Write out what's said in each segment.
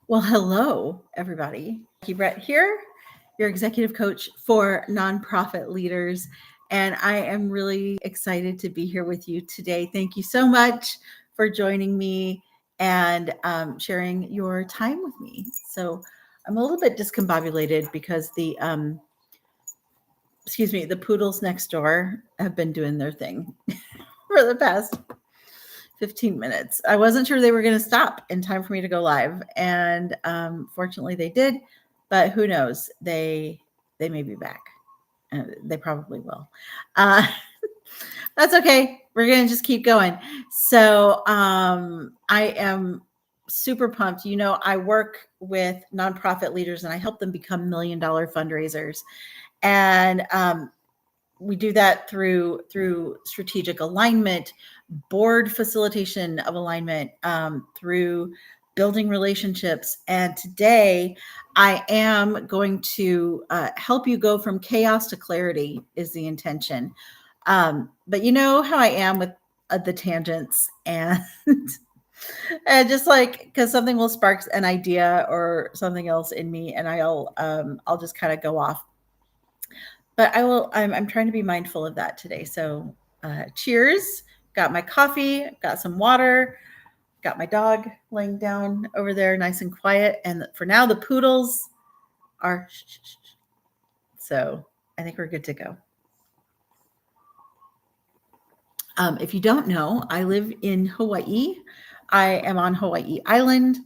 Well, hello, everybody. Becky Brett here, your executive coach for nonprofit leaders. And I am really excited to be here with you today. Thank you so much for joining me and sharing your time with me. So I'm a little bit discombobulated because the poodles next door have been doing their thing for the past 15 minutes. I wasn't sure they were going to stop in time for me to go live, and fortunately they did. But who knows? They may be back. They probably will. Uh, that's okay. We're going to just keep going. So I am super pumped. You know, I work with nonprofit leaders and I help them become $1 million fundraisers. And we do that through strategic alignment, board facilitation of alignment, through building relationships. And today I am going to help you go from chaos to clarity is the intention. But you know how I am with the tangents and and just like because something will spark an idea or something else in me, and I'll just kind of go off. But I'm trying to be mindful of that today. So cheers. Got my coffee, got some water, got my dog laying down over there nice and quiet. And for now, the poodles are so I think we're good to go. If you don't know, I live in Hawaii. I am on Hawaii Island.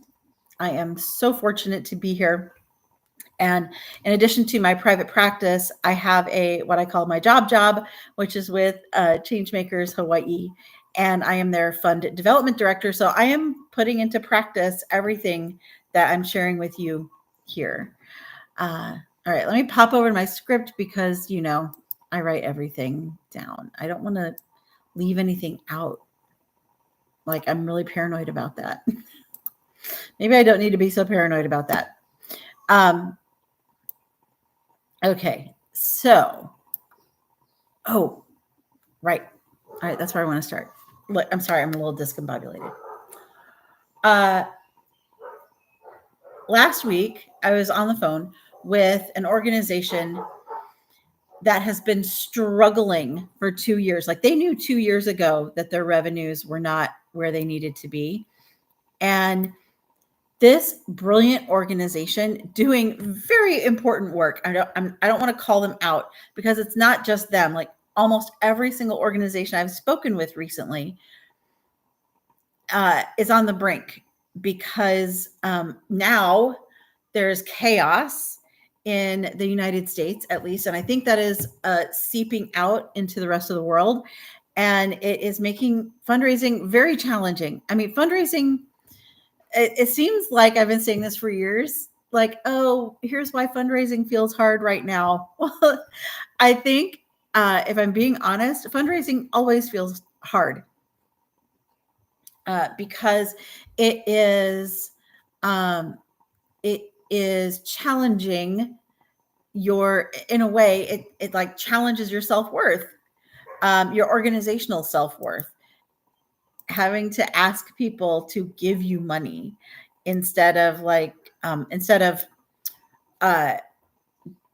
I am so fortunate to be here. And in addition to my private practice, I have what I call my job, which is with Changemakers Hawaii. And I am their fund development director. So I am putting into practice everything that I'm sharing with you here. All right, let me pop over to my script because, you know, I write everything down. I don't want to leave anything out. Like, I'm really paranoid about that. Maybe I don't need to be so paranoid about that. Okay, so, right. All right, that's where I want to start. Look, I'm sorry, I'm a little discombobulated. Last week, I was on the phone with an organization that has been struggling for 2 years. Like they knew 2 years ago that their revenues were not where they needed to be. And this brilliant organization doing very important work. I don't want to call them out because it's not just them. Like almost every single organization I've spoken with recently is on the brink because now there's chaos in the United States, at least. And I think that is seeping out into the rest of the world. And it is making fundraising very challenging. I mean, fundraising, it seems like I've been saying this for years. Like, oh, here's why fundraising feels hard right now. Well, I think if I'm being honest, fundraising always feels hard. Because it is challenging in a way it like challenges your self-worth, your organizational self-worth, having to ask people to give you money instead of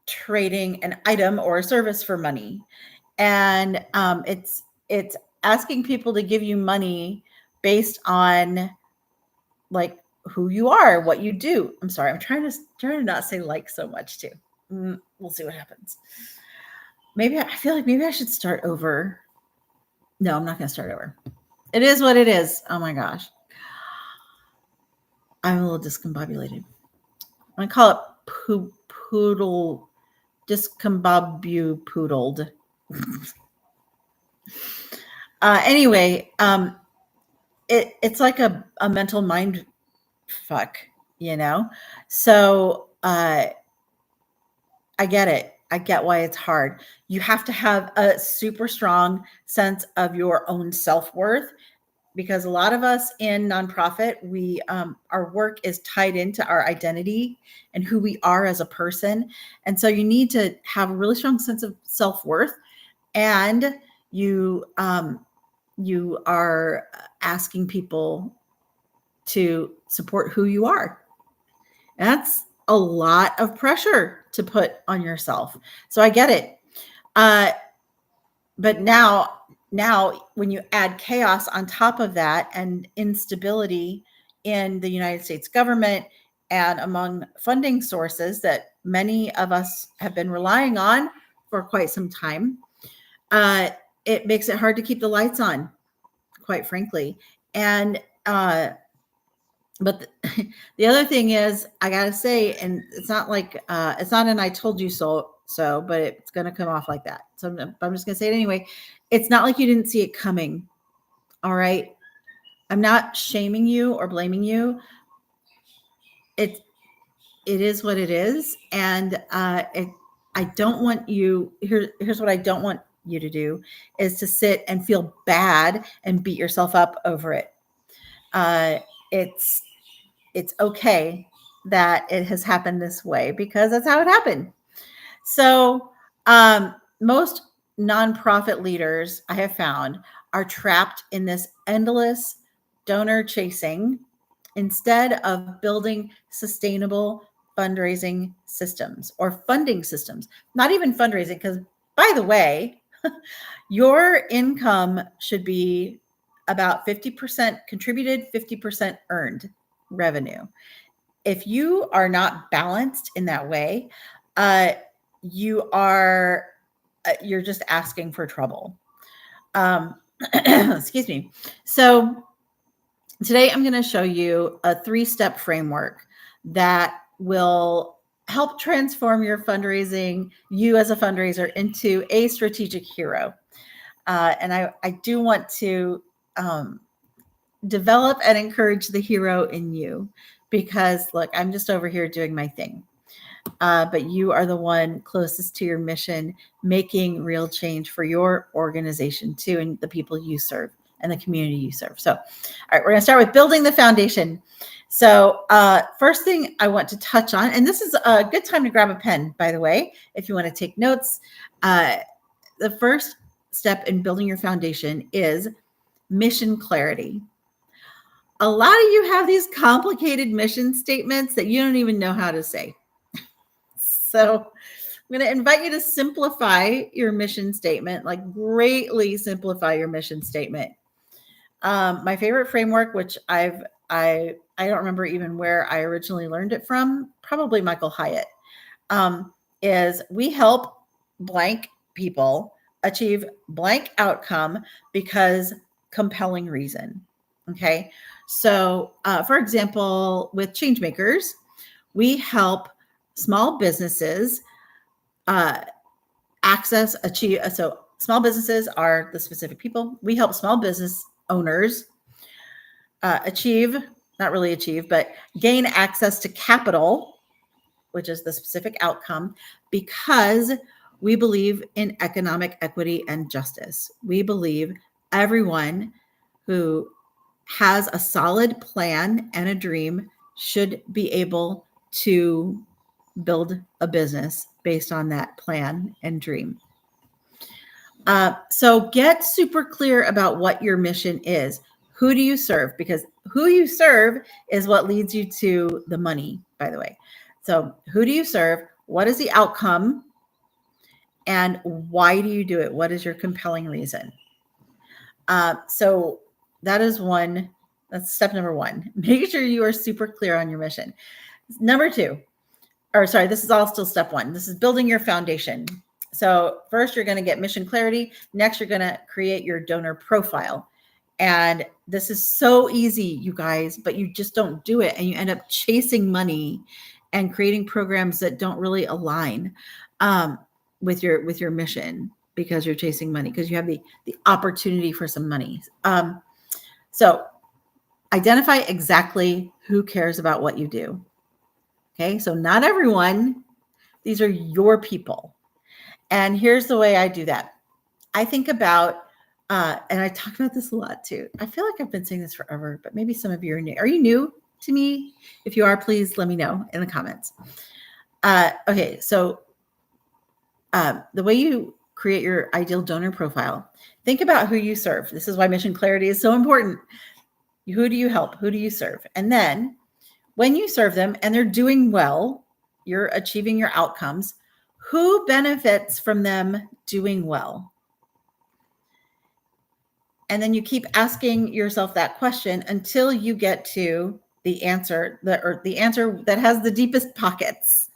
trading an item or a service for money. And it's asking people to give you money based on like who you are, what you do. I'm sorry, I'm trying to not say like so much too. We'll see what happens. Maybe I feel like maybe I should start over. No, I'm not going to start over. It is what it is. Oh my gosh. I'm a little discombobulated. I call it poodle, discombobulated. Anyway, it's like a mental mind fuck, you know? So I get it. I get why it's hard. You have to have a super strong sense of your own self-worth because a lot of us in nonprofit, we our work is tied into our identity and who we are as a person. And so you need to have a really strong sense of self-worth, and you are asking people to support who you are. That's a lot of pressure to put on yourself. So I get it. But now when you add chaos on top of that and instability in the United States government and among funding sources that many of us have been relying on for quite some time, it makes it hard to keep the lights on, quite frankly. And but the other thing is, I gotta say, and it's not like it's not an "I told you so," but it's gonna come off like that. So I'm just gonna say it anyway. It's not like you didn't see it coming. All right, I'm not shaming you or blaming you. It is what it is, and I don't want you. Here's what I don't want you to do is to sit and feel bad and beat yourself up over it. It's okay that it has happened this way because that's how it happened. So most nonprofit leaders I have found are trapped in this endless donor chasing instead of building sustainable fundraising systems or funding systems. Not even fundraising, because by the way, your income should be about 50% contributed, 50% earned revenue. If you are not balanced in that way, you are you're just asking for trouble. Excuse me. So today I'm going to show you a 3-step framework that will help transform your fundraising, you as a fundraiser, into a strategic hero. And I do want to develop and encourage the hero in you, because look, I'm just over here doing my thing. But you are the one closest to your mission, making real change for your organization too, and the people you serve and the community you serve. So, all right, we're going to start with building the foundation. So first thing I want to touch on, and this is a good time to grab a pen, by the way, if you want to take notes. The first step in building your foundation is mission clarity. A lot of you have these complicated mission statements that you don't even know how to say. So I'm going to invite you to simplify your mission statement, like greatly simplify your mission statement. My favorite framework, which I don't remember even where I originally learned it from, probably Michael Hyatt, is we help blank people achieve blank outcome because compelling reason. Okay. So, for example, with Changemakers, we help small businesses achieve. So small businesses are the specific people. We help small business owners gain access to capital, which is the specific outcome, because we believe in economic equity and justice. We believe everyone who has a solid plan and a dream should be able to build a business based on that plan and dream. So get super clear about what your mission is. Who do you serve? Because who you serve is what leads you to the money, by the way. So who do you serve? What is the outcome? And why do you do it? What is your compelling reason? So that is one. That's step number one. Make sure you are super clear on your mission. Number two, this is all still step one. This is building your foundation. So first you're going to get mission clarity. Next, you're going to create your donor profile. And this is so easy, you guys, but you just don't do it. And you end up chasing money and creating programs that don't really align with your mission, because you're chasing money, because you have the opportunity for some money. So identify exactly who cares about what you do. Okay, so not everyone, these are your people. And here's the way I do that. I think about, and I talk about this a lot too. I feel like I've been saying this forever, but maybe some of you are new. Are you new to me? If you are, please let me know in the comments. Okay, so the way you create your ideal donor profile, think about who you serve. This is why mission clarity is so important. Who do you help? Who do you serve? And then when you serve them and they're doing well, you're achieving your outcomes, who benefits from them doing well? And then you keep asking yourself that question until you get to the answer the answer that has the deepest pockets.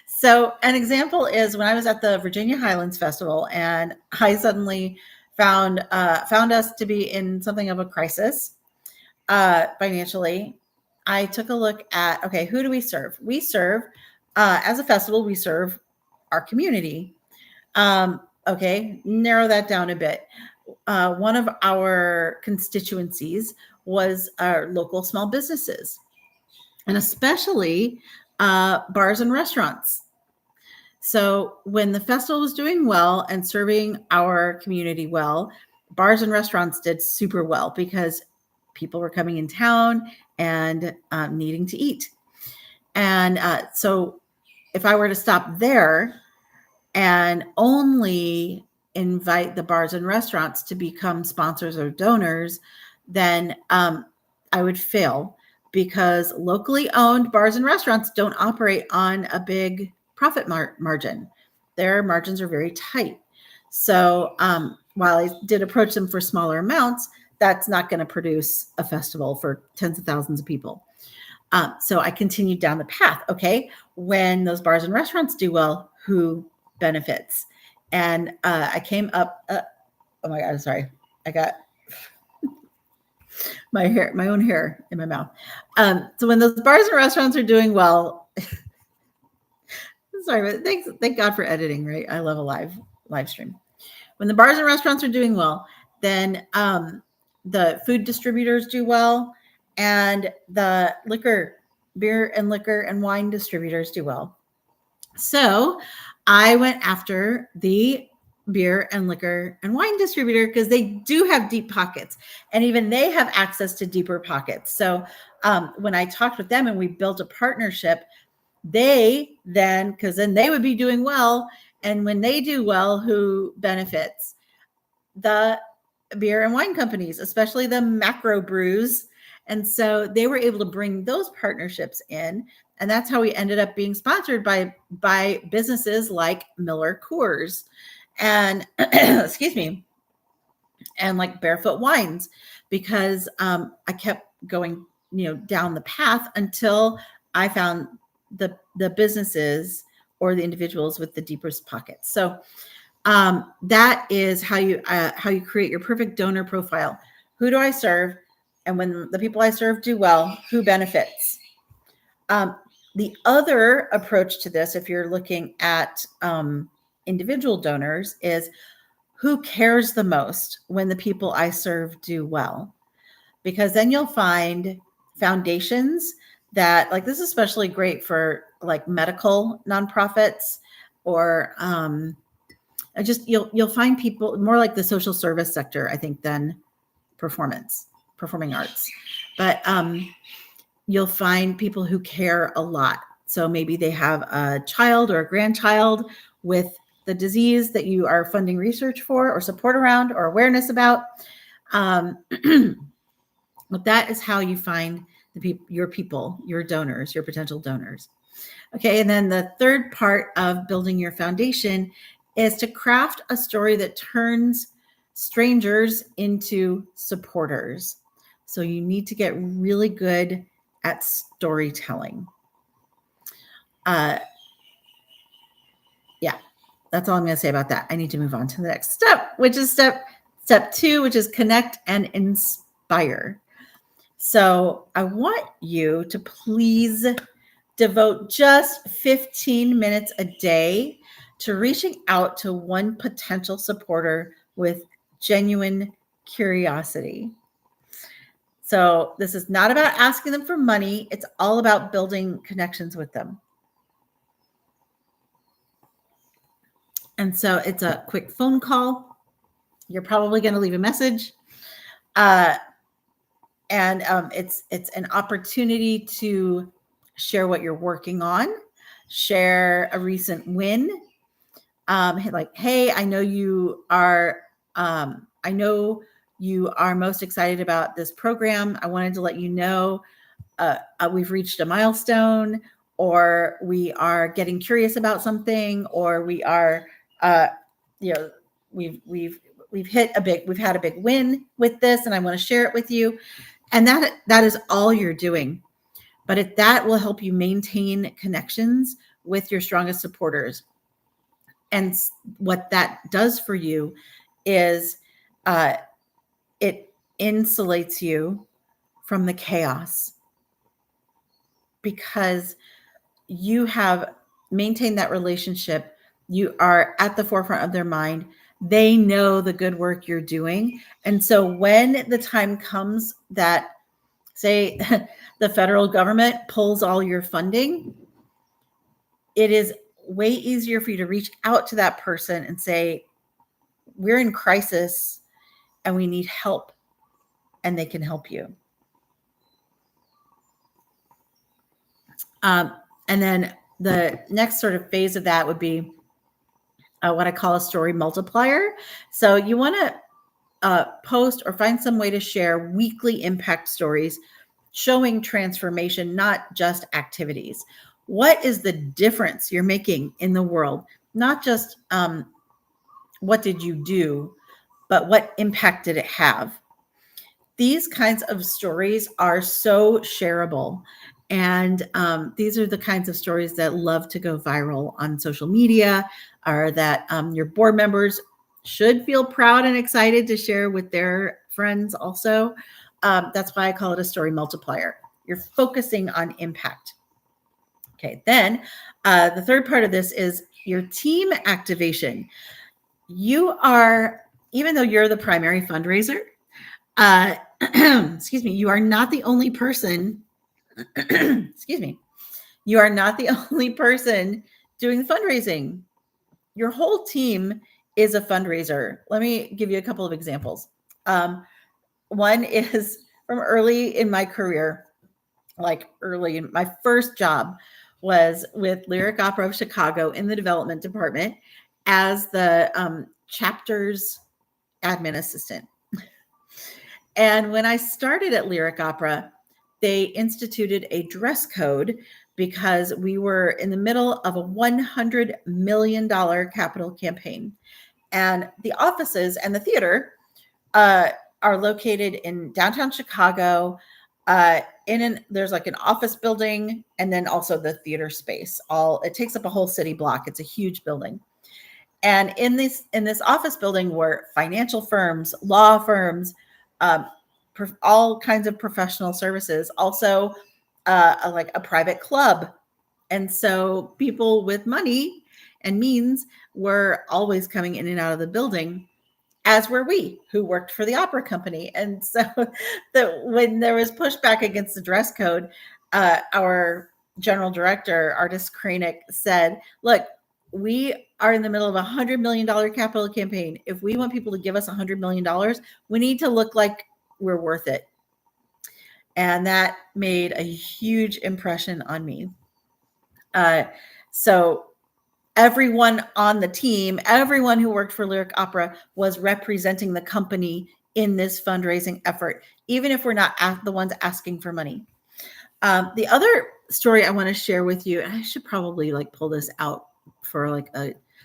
So an example is when I was at the Virginia Highlands Festival, and I suddenly found us to be in something of a crisis financially. I took a look at, okay, who do we serve? We serve, as a festival, we serve our community. Okay, narrow that down a bit. One of our constituencies was our local small businesses, and especially bars and restaurants. So when the festival was doing well and serving our community well, bars and restaurants did super well because people were coming in town and needing to eat. And so if I were to stop there and only invite the bars and restaurants to become sponsors or donors, then I would fail, because locally owned bars and restaurants don't operate on a big profit margin. Their margins are very tight. So while I did approach them for smaller amounts, that's not going to produce a festival for tens of thousands of people. So I continued down the path. Okay, when those bars and restaurants do well, who benefits? And I came up. Oh my God! Sorry, I got my own hair in my mouth. So when those bars and restaurants are doing well, sorry, but thank God for editing, right? I love a live stream. When the bars and restaurants are doing well, then the food distributors do well, and the beer and liquor and wine distributors do well. So I went after the beer and liquor and wine distributor because they do have deep pockets, and even they have access to deeper pockets. So when I talked with them and we built a partnership, because then they would be doing well. And when they do well, who benefits? The beer and wine companies, especially the macro brews. And so they were able to bring those partnerships in. And that's how we ended up being sponsored by businesses like Miller Coors and excuse me, and like Barefoot Wines, because I kept going, down the path until I found the businesses or the individuals with the deepest pockets. So that is how you create your perfect donor profile. Who do I serve? And when the people I serve do well, who benefits? The other approach to this, if you're looking at individual donors, is who cares the most when the people I serve do well? Because then you'll find foundations that, like, this is especially great for like medical nonprofits, or you'll find people more like the social service sector, I think, than performing arts. But you'll find people who care a lot. So maybe they have a child or a grandchild with the disease that you are funding research for or support around or awareness about. But that is how you find your people, your donors, your potential donors. Okay, and then the third part of building your foundation is to craft a story that turns strangers into supporters. So you need to get really good at storytelling. Yeah, that's all I'm going to say about that. I need to move on to the next step, which is step 2, which is connect and inspire. So I want you to please devote just 15 minutes a day to reaching out to one potential supporter with genuine curiosity. So this is not about asking them for money. It's all about building connections with them. And so it's a quick phone call. You're probably going to leave a message. And it's an opportunity to share what you're working on, share a recent win. Like, hey, I know you are most excited about this program. I wanted to let you know we've reached a milestone, or we are getting curious about something, or we are, you know, we've had a big win with this, and I want to share it with you. And that is all you're doing. But that will help you maintain connections with your strongest supporters. And what that does for you is it insulates you from the chaos, because you have maintained that relationship. You are at the forefront of their mind. They know the good work you're doing. And so when the time comes that, say, the federal government pulls all your funding, it is way easier for you to reach out to that person and say, we're in crisis and we need help, and they can help you. And then the next sort of phase of that would be what I call a story multiplier. So you want to post or find some way to share weekly impact stories showing transformation, not just activities. What is the difference you're making in the world? Not just what did you do, but what impact did it have? These kinds of stories are so shareable. And these are the kinds of stories that love to go viral on social media, or that your board members should feel proud and excited to share with their friends also. That's why I call it a story multiplier. You're focusing on impact. Okay, then the third part of this is your team activation. You are, even though you're the primary fundraiser, excuse me, you are not the only person, excuse me, you are not the only person doing the fundraising. Your whole team is a fundraiser. Let me give you a couple of examples. One is from early in my career, my first job was with Lyric Opera of Chicago in the development department as the chapter's admin assistant. And when I started at Lyric Opera, they instituted a dress code because we were in the middle of a $100 million capital campaign. And the offices and the theater are located in downtown Chicago. There's like an office building, and then also the theater space. It takes up a whole city block. It's a huge building. And in this office building were financial firms, law firms, all kinds of professional services, also like a private club. And so people with money and means were always coming in and out of the building, as were we, who worked for the opera company. And so when there was pushback against the dress code, our general director, Artist Kranick, said, look, we are in the middle of a $100 million capital campaign. If we want people to give us $100 million, we need to look like we're worth it. And that made a huge impression on me. So everyone on the team, everyone who worked for Lyric Opera was representing the company in this fundraising effort, even if we're not the ones asking for money. The other story I want to share with you, and I should probably pull this out for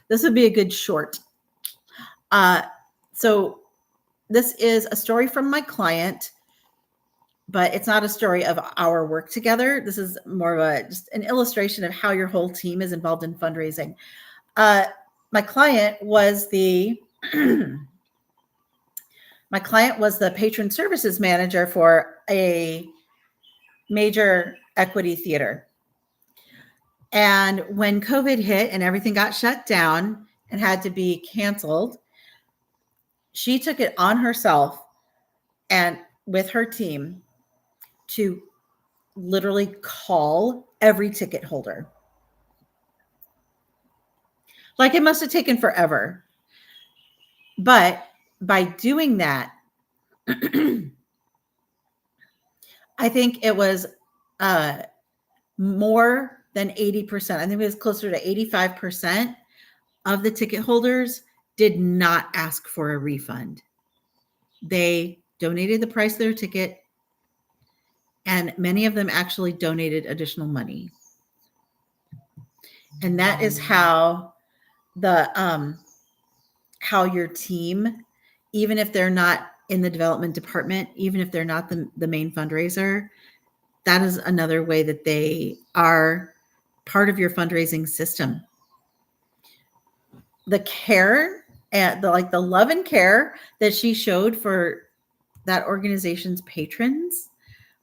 this would be a good short. So this is a story from my client, but it's not a story of our work together. This is more of just an illustration of how your whole team is involved in fundraising. My client was the patron services manager for a major equity theater. And when COVID hit and everything got shut down and had to be canceled, she took it on herself and with her team to literally call every ticket holder. It must have taken forever. But by doing that, I think it was more than 80%. I think it was closer to 85% of the ticket holders did not ask for a refund. They donated the price of their ticket And many of them actually donated additional money. And that is how how your team, even if they're not in the development department, even if they're not the main fundraiser, that is another way that they are part of your fundraising system. The care and the love and care that she showed for that organization's patrons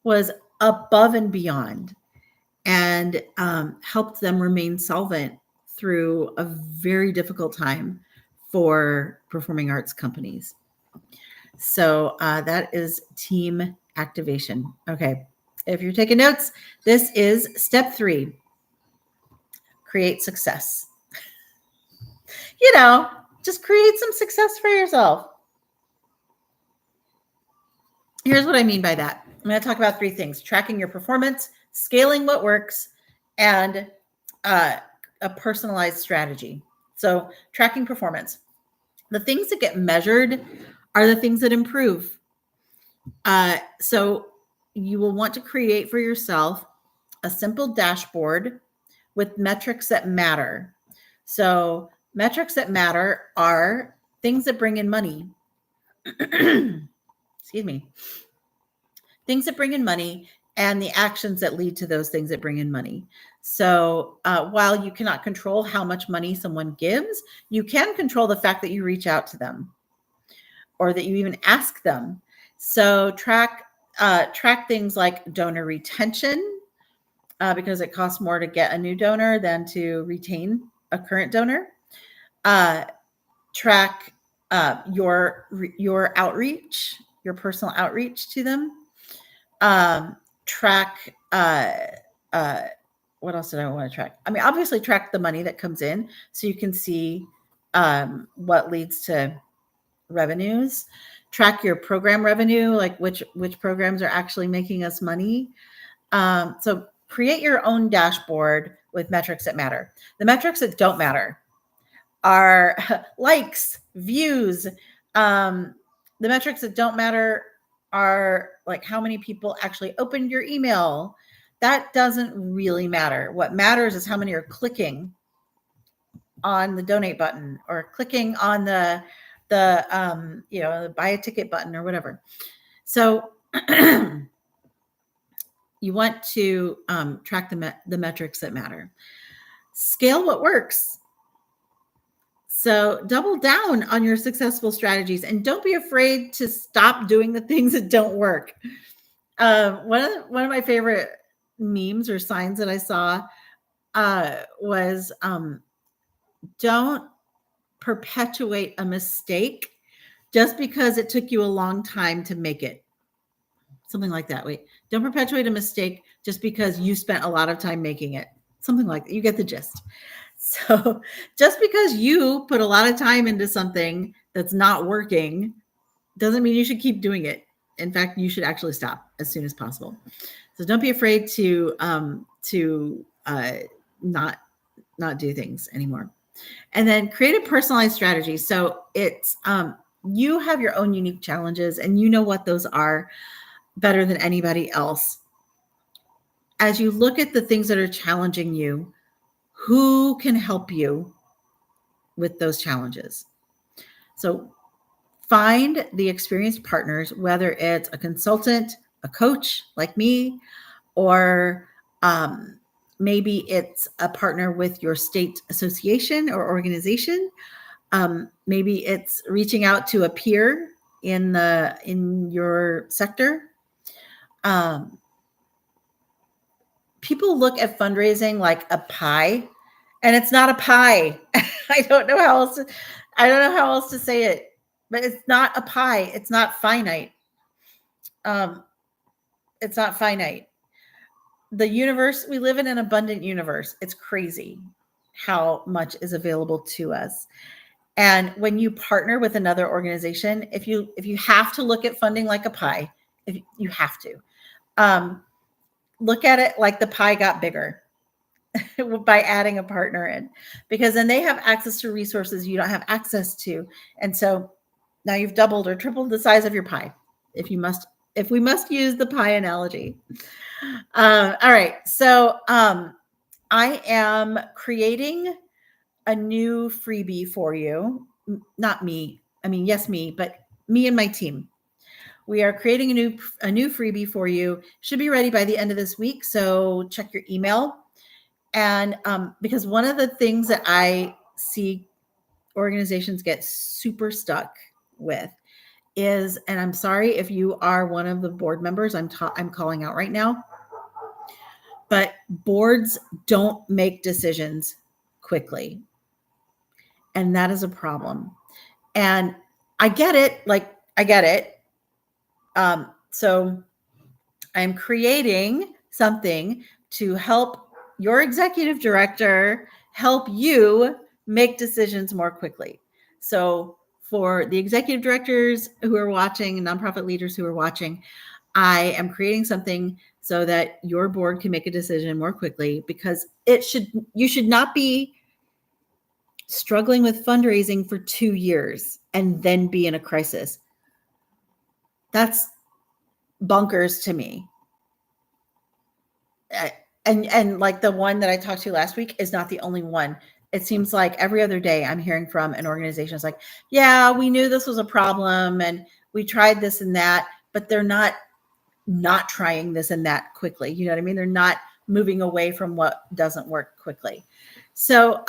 was above and beyond, and helped them remain solvent through a very difficult time for performing arts companies. So that is team activation. Okay. If you're taking notes, this is step 3, create success. Just create some success for yourself. Here's what I mean by that. I'm going to talk about 3 things: tracking your performance, scaling what works, and a personalized strategy. So tracking performance. The things that get measured are the things that improve. So you will want to create for yourself a simple dashboard with metrics that matter. So metrics that matter are things that bring in money. Excuse me. Things that bring in money and the actions that lead to those things that bring in money. So while you cannot control how much money someone gives, you can control the fact that you reach out to them or that you even ask them. So track things like donor retention, because it costs more to get a new donor than to retain a current donor. Track your outreach, your personal outreach to them. Track what else did I want to track? I mean, obviously track the money that comes in so you can see what leads to revenues. Track your program revenue, like which programs are actually making us money. So create your own dashboard with metrics that matter. The metrics that don't matter are likes, views. The metrics that don't matter are like how many people actually opened your email. That doesn't really matter. What matters is how many are clicking on the donate button or clicking on the buy a ticket button or whatever. So you want to track the metrics that matter. Scale what works. So double down on your successful strategies and don't be afraid to stop doing the things that don't work. One of my favorite memes or signs that I saw was don't perpetuate a mistake just because it took you a long time to make it. Something like that. Wait, don't perpetuate a mistake just because you spent a lot of time making it. Something like that. You get the gist. So just because you put a lot of time into something that's not working doesn't mean you should keep doing it. In fact, you should actually stop as soon as possible. So don't be afraid to not do things anymore. And then create a personalized strategy. So it's you have your own unique challenges and you know what those are better than anybody else. As you look at the things that are challenging you, who can help you with those challenges? So find the experienced partners, whether it's a consultant, a coach like me, or maybe it's a partner with your state association or organization. Maybe it's reaching out to a peer in your sector. People look at fundraising like a pie, and it's not a pie. I don't know how else to say it, but it's not a pie. It's not finite. It's not finite. The universe, we live in an abundant universe. It's crazy how much is available to us. And when you partner with another organization, if you have to look at funding like a pie, if you have to, look at it like the pie got bigger by adding a partner in, because then they have access to resources you don't have access to. And so now you've doubled or tripled the size of your pie if you must if we must use the pie analogy. All right. So I am creating a new freebie for you. Not me. I mean, yes, me, but me and my team. We are creating a new freebie for you. Should be ready by the end of this week. So check your email. And because one of the things that I see organizations get super stuck with is, and I'm sorry if you are one of the board members I'm calling out right now, but boards don't make decisions quickly. And that is a problem. And I get it. I get it. So I'm creating something to help your executive director help you make decisions more quickly. So for the executive directors who are watching, nonprofit leaders who are watching, I am creating something so that your board can make a decision more quickly, because you should not be struggling with fundraising for 2 years and then be in a crisis. That's bonkers to me. And like the one that I talked to last week is not the only one. It seems like every other day I'm hearing from an organization. It's like, yeah, we knew this was a problem and we tried this and that, but they're not trying this and that quickly. You know what I mean? They're not moving away from what doesn't work quickly. So,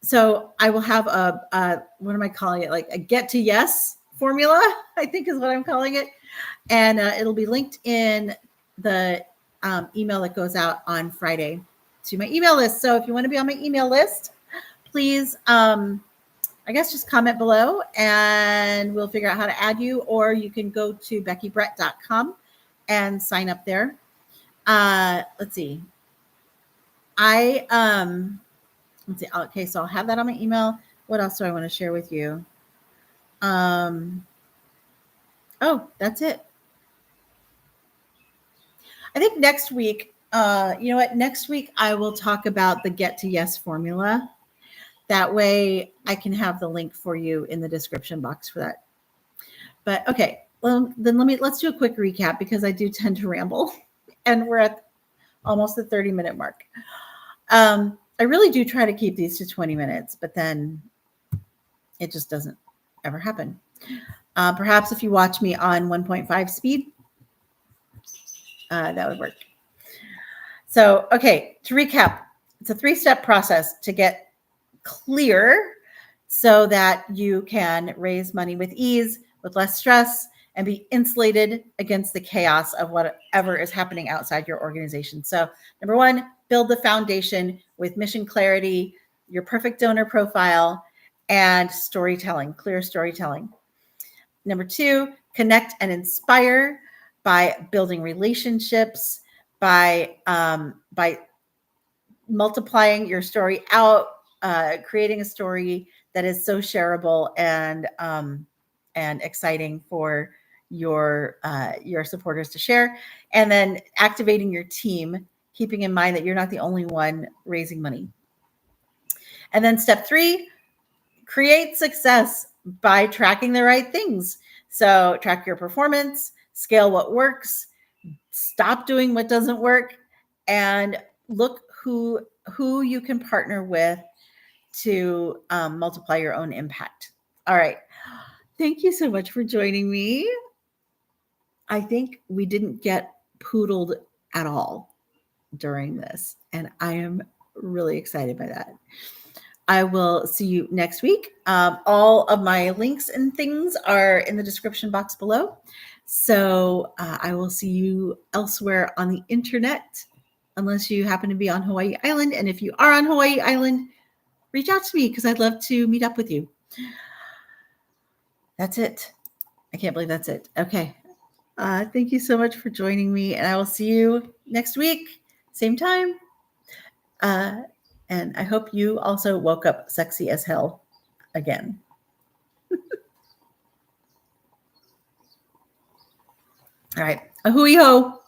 so I will have a what am I calling it? Like a get to yes formula, I think is what I'm calling it. And it'll be linked in the email that goes out on Friday to my email list. So if you want to be on my email list, please, I guess just comment below and we'll figure out how to add you, or you can go to beckybrett.com and sign up there. Let's see. Let's see. Okay, so I'll have that on my email. What else do I want to share with you? Oh, that's it. I think next week, you know what? Next week I will talk about the get to yes formula. That way I can have the link for you in the description box for that. But okay, well, then let's do a quick recap, because I do tend to ramble and we're at almost the 30-minute mark. I really do try to keep these to 20 minutes, but then it just doesn't ever happen. Perhaps if you watch me on 1.5 speed, that would work. So, okay, to recap, it's a 3-step process to get clear so that you can raise money with ease, with less stress, and be insulated against the chaos of whatever is happening outside your organization. So, number 1, build the foundation with mission clarity, your perfect donor profile, and storytelling, clear storytelling. Number 2, connect and inspire by building relationships, by multiplying your story out, creating a story that is so shareable and exciting for your supporters to share, and then activating your team, keeping in mind that you're not the only one raising money. And then step 3, create success by tracking the right things. So track your performance, scale what works, stop doing what doesn't work, and look who you can partner with to multiply your own impact. All right. Thank you so much for joining me. I think we didn't get poodled at all during this, and I am really excited by that. I will see you next week. All of my links and things are in the description box below. So I will see you elsewhere on the internet, unless you happen to be on Hawaii Island. And if you are on Hawaii Island, reach out to me, because I'd love to meet up with you. That's it. I can't believe that's it. Okay. Thank you so much for joining me, and I will see you next week, same time. And I hope you also woke up sexy as hell again. All right. A hui ho.